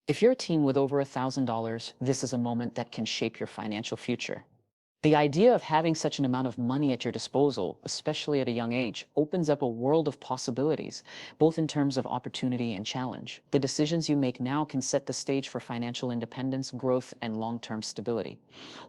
If you're a teen with over $1,000, this is a moment that can shape your financial future. The idea of having such an amount of money at your disposal, especially at a young age, opens up a world of possibilities, both in terms of opportunity and challenge. The decisions you make now can set the stage for financial independence, growth, and long-term stability.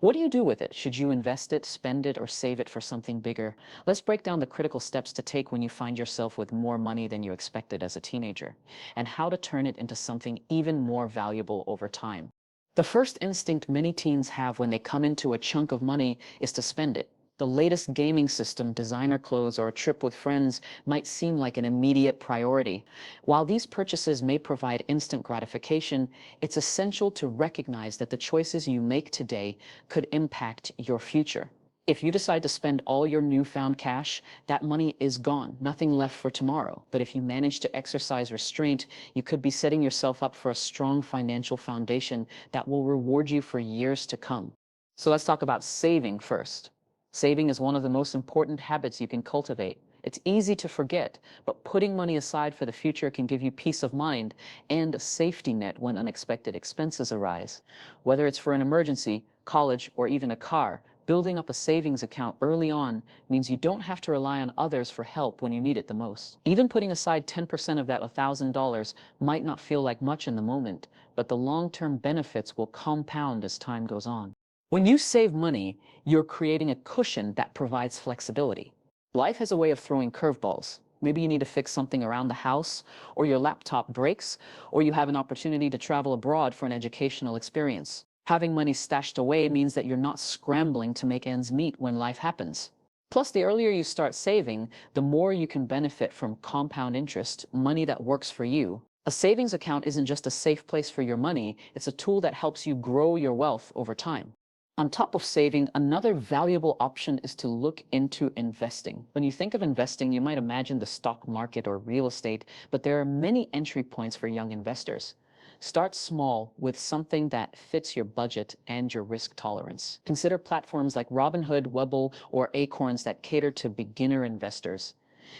What do you do with it? Should you invest it, spend it, or save it for something bigger? Let's break down the critical steps to take when you find yourself with more money than you expected as a teenager, and how to turn it into something even more valuable over time. The first instinct many teens have when they come into a chunk of money is to spend it. The latest gaming system, designer clothes, or a trip with friends might seem like an immediate priority. While these purchases may provide instant gratification, it's essential to recognize that the choices you make today could impact your future. If you decide to spend all your newfound cash, that money is gone, nothing left for tomorrow. But if you manage to exercise restraint, you could be setting yourself up for a strong financial foundation that will reward you for years to come. So let's talk about saving first. Saving is one of the most important habits you can cultivate. It's easy to forget, but putting money aside for the future can give you peace of mind and a safety net when unexpected expenses arise. Whether it's for an emergency, college, or even a car, building up a savings account early on means you don't have to rely on others for help when you need it the most. Even putting aside 10% of that $1,000 might not feel like much in the moment, but the long-term benefits will compound as time goes on. When you save money, you're creating a cushion that provides flexibility. Life has a way of throwing curveballs. Maybe you need to fix something around the house, or your laptop breaks, or you have an opportunity to travel abroad for an educational experience. Having money stashed away means that you're not scrambling to make ends meet when life happens. Plus, the earlier you start saving, the more you can benefit from compound interest, money that works for you. A savings account isn't just a safe place for your money, it's a tool that helps you grow your wealth over time. On top of saving, another valuable option is to look into investing. When you think of investing, you might imagine the stock market or real estate, but there are many entry points for young investors. Start small with something that fits your budget and your risk tolerance. Consider platforms like Robinhood, Webble, or Acorns that cater to beginner investors.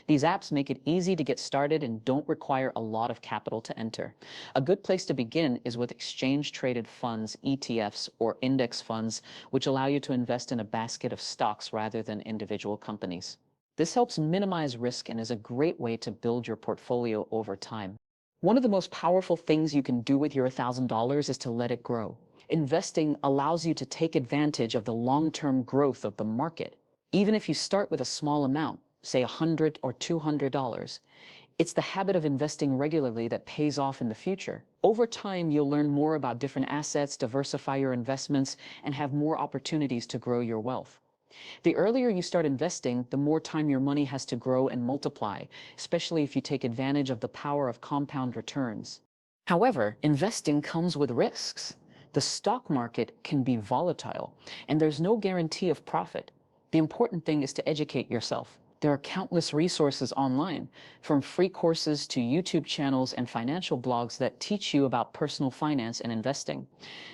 These apps make it easy to get started and don't require a lot of capital to enter. A good place to begin is with exchange-traded funds, ETFs, or index funds, which allow you to invest in a basket of stocks rather than individual companies. This helps minimize risk and is a great way to build your portfolio over time. One of the most powerful things you can do with your $1,000 is to let it grow. Investing allows you to take advantage of the long-term growth of the market. Even if you start with a small amount, say $100 or $200, it's the habit of investing regularly that pays off in the future. Over time, you'll learn more about different assets, diversify your investments, and have more opportunities to grow your wealth. The earlier you start investing, the more time your money has to grow and multiply, especially if you take advantage of the power of compound returns. However, investing comes with risks. The stock market can be volatile, and there's no guarantee of profit. The important thing is to educate yourself. There are countless resources online, from free courses to YouTube channels and financial blogs that teach you about personal finance and investing.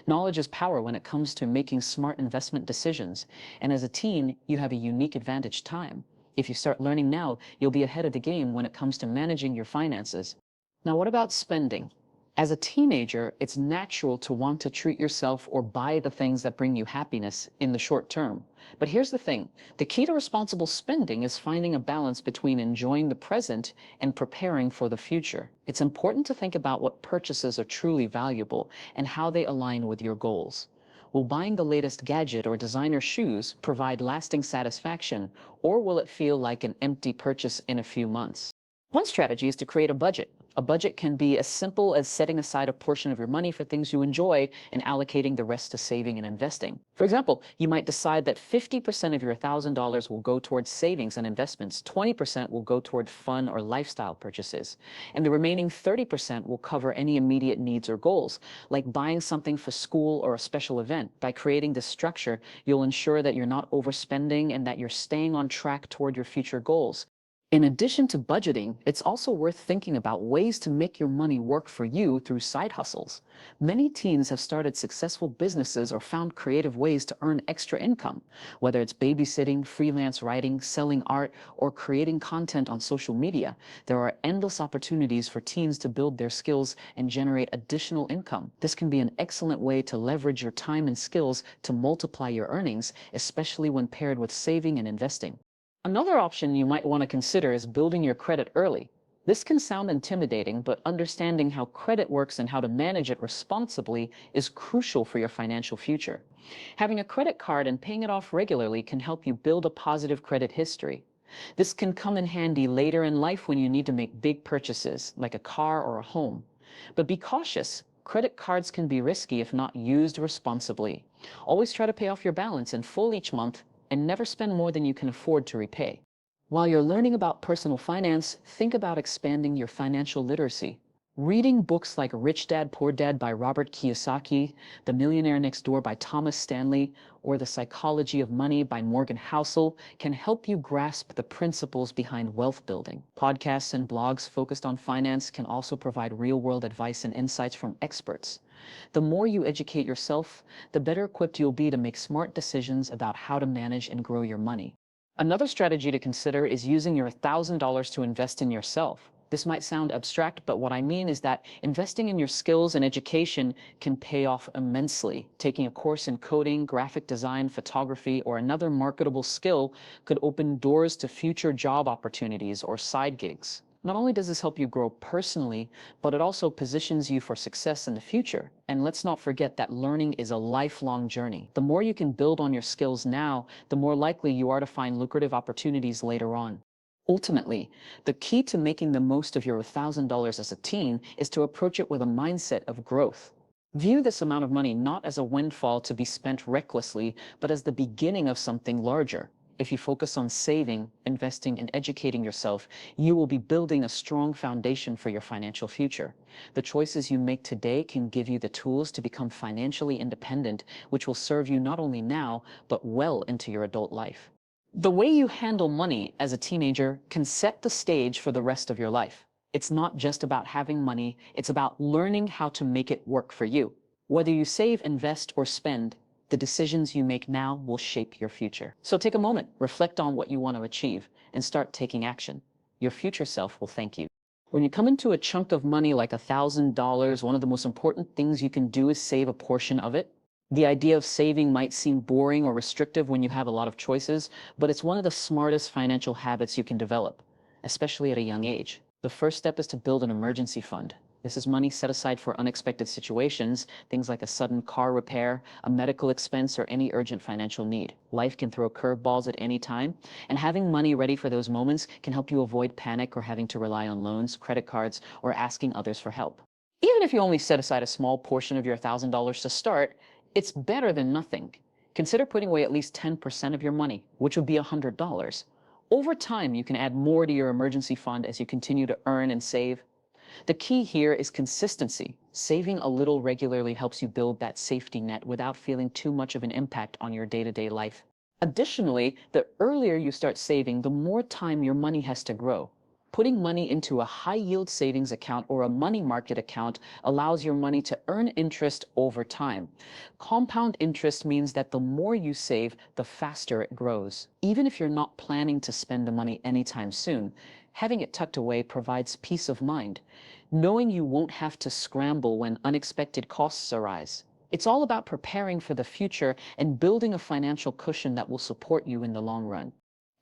Knowledge is power when it comes to making smart investment decisions, and as a teen, you have a unique advantage time. If you start learning now, you'll be ahead of the game when it comes to managing your finances. Now, what about spending? As a teenager, it's natural to want to treat yourself or buy the things that bring you happiness in the short term. But here's the thing. The key to responsible spending is finding a balance between enjoying the present and preparing for the future. It's important to think about what purchases are truly valuable and how they align with your goals. Will buying the latest gadget or designer shoes provide lasting satisfaction, or will it feel like an empty purchase in a few months? One strategy is to create a budget. A budget can be as simple as setting aside a portion of your money for things you enjoy and allocating the rest to saving and investing. For example, you might decide that 50% of your $1,000 will go towards savings and investments, 20% will go toward fun or lifestyle purchases, and the remaining 30% will cover any immediate needs or goals, like buying something for school or a special event. By creating this structure, you'll ensure that you're not overspending and that you're staying on track toward your future goals. In addition to budgeting, it's also worth thinking about ways to make your money work for you through side hustles. Many teens have started successful businesses or found creative ways to earn extra income, whether it's babysitting, freelance writing, selling art, or creating content on social media. There are endless opportunities for teens to build their skills and generate additional income. This can be an excellent way to leverage your time and skills to multiply your earnings, especially when paired with saving and investing. Another option you might want to consider is building your credit early. This can sound intimidating, but understanding how credit works and how to manage it responsibly is crucial for your financial future. Having a credit card and paying it off regularly can help you build a positive credit history. This can come in handy later in life when you need to make big purchases, like a car or a home. But be cautious. Credit cards can be risky if not used responsibly. Always try to pay off your balance in full each month and never spend more than you can afford to repay. While you're learning about personal finance, think about expanding your financial literacy. Reading books like Rich Dad, Poor Dad by Robert Kiyosaki, The Millionaire Next Door by Thomas Stanley, or The Psychology of Money by Morgan Housel can help you grasp the principles behind wealth building. Podcasts and blogs focused on finance can also provide real-world advice and insights from experts. The more you educate yourself, the better equipped you'll be to make smart decisions about how to manage and grow your money. Another strategy to consider is using your $1,000 to invest in yourself. This might sound abstract, but what I mean is that investing in your skills and education can pay off immensely. Taking a course in coding, graphic design, photography, or another marketable skill could open doors to future job opportunities or side gigs. Not only does this help you grow personally, but it also positions you for success in the future. And let's not forget that learning is a lifelong journey. The more you can build on your skills now, the more likely you are to find lucrative opportunities later on. Ultimately, the key to making the most of your $1,000 as a teen is to approach it with a mindset of growth. View this amount of money not as a windfall to be spent recklessly, but as the beginning of something larger. If you focus on saving, investing, and educating yourself, you will be building a strong foundation for your financial future. The choices you make today can give you the tools to become financially independent, which will serve you not only now, but well into your adult life. The way you handle money as a teenager can set the stage for the rest of your life. It's not just about having money, it's about learning how to make it work for you. Whether you save, invest, or spend, the decisions you make now will shape your future. So take a moment, reflect on what you want to achieve, and start taking action. Your future self will thank you. When you come into a chunk of money like $1,000, one of the most important things you can do is save a portion of it. The idea of saving might seem boring or restrictive when you have a lot of choices, but it's one of the smartest financial habits you can develop, especially at a young age. The first step is to build an emergency fund. This is money set aside for unexpected situations, things like a sudden car repair, a medical expense, or any urgent financial need. Life can throw curveballs at any time, and having money ready for those moments can help you avoid panic or having to rely on loans, credit cards, or asking others for help. Even if you only set aside a small portion of your $1,000 to start, it's better than nothing. Consider putting away at least 10% of your money, which would be $100. Over time, you can add more to your emergency fund as you continue to earn and save. The key here is consistency. Saving a little regularly helps you build that safety net without feeling too much of an impact on your day-to-day life. Additionally, the earlier you start saving, the more time your money has to grow. Putting money into a high-yield savings account or a money market account allows your money to earn interest over time. Compound interest means that the more you save, the faster it grows. Even if you're not planning to spend the money anytime soon, having it tucked away provides peace of mind, knowing you won't have to scramble when unexpected costs arise. It's all about preparing for the future and building a financial cushion that will support you in the long run.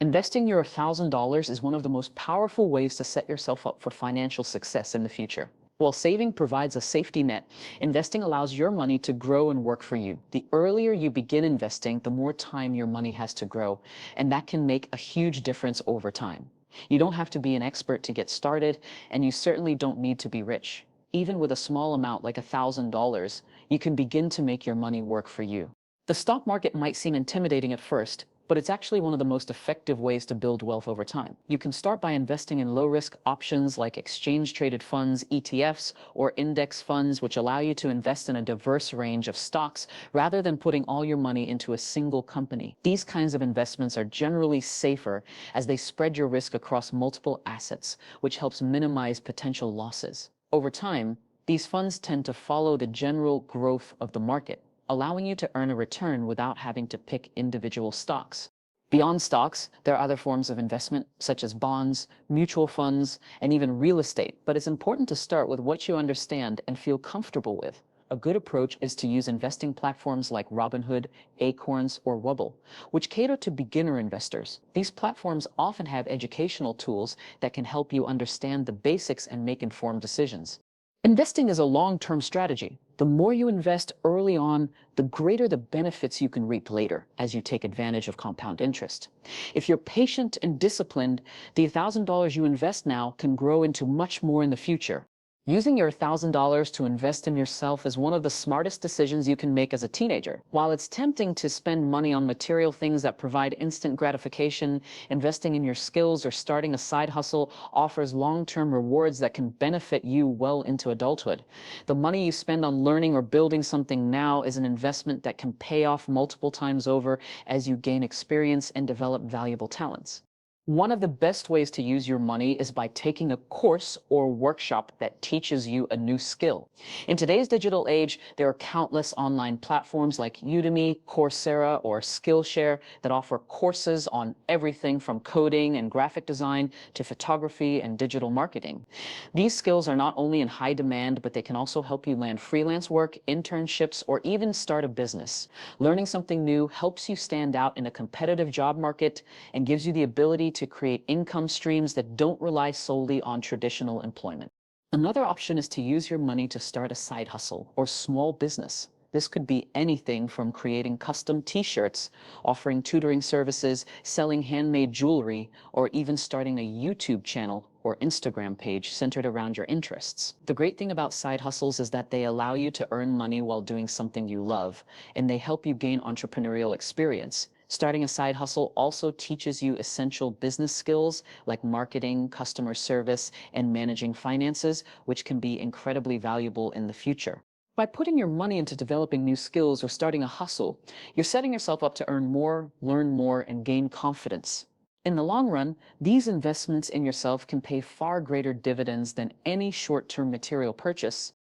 Investing your $1,000 is one of the most powerful ways to set yourself up for financial success in the future. While saving provides a safety net, investing allows your money to grow and work for you. The earlier you begin investing, the more time your money has to grow, and that can make a huge difference over time. You don't have to be an expert to get started, and you certainly don't need to be rich. Even with a small amount like $1,000, you can begin to make your money work for you. The stock market might seem intimidating at first, but it's actually one of the most effective ways to build wealth over time. You can start by investing in low-risk options like exchange-traded funds, ETFs, or index funds, which allow you to invest in a diverse range of stocks rather than putting all your money into a single company. These kinds of investments are generally safer as they spread your risk across multiple assets, which helps minimize potential losses. Over time, these funds tend to follow the general growth of the market, allowing you to earn a return without having to pick individual stocks. Beyond stocks, there are other forms of investment, such as bonds, mutual funds, and even real estate. But it's important to start with what you understand and feel comfortable with. A good approach is to use investing platforms like Robinhood, Acorns, or Wubble, which cater to beginner investors. These platforms often have educational tools that can help you understand the basics and make informed decisions. Investing is a long-term strategy. The more you invest early on, the greater the benefits you can reap later as you take advantage of compound interest. If you're patient and disciplined, the $1,000 you invest now can grow into much more in the future. Using your $1,000 to invest in yourself is one of the smartest decisions you can make as a teenager. While it's tempting to spend money on material things that provide instant gratification, investing in your skills or starting a side hustle offers long-term rewards that can benefit you well into adulthood. The money you spend on learning or building something now is an investment that can pay off multiple times over as you gain experience and develop valuable talents. One of the best ways to use your money is by taking a course or workshop that teaches you a new skill. In today's digital age, there are countless online platforms like Udemy, Coursera, or Skillshare that offer courses on everything from coding and graphic design to photography and digital marketing. These skills are not only in high demand, but they can also help you land freelance work, internships, or even start a business. Learning something new helps you stand out in a competitive job market and gives you the ability to create income streams that don't rely solely on traditional employment. Another option is to use your money to start a side hustle or small business. This could be anything from creating custom t-shirts, offering tutoring services, selling handmade jewelry, or even starting a YouTube channel or Instagram page centered around your interests. The great thing about side hustles is that they allow you to earn money while doing something you love, and they help you gain entrepreneurial experience. Starting a side hustle also teaches you essential business skills like marketing, customer service, and managing finances, which can be incredibly valuable in the future. By putting your money into developing new skills or starting a hustle, you're setting yourself up to earn more, learn more, and gain confidence. In the long run, these investments in yourself can pay far greater dividends than any short-term material purchase.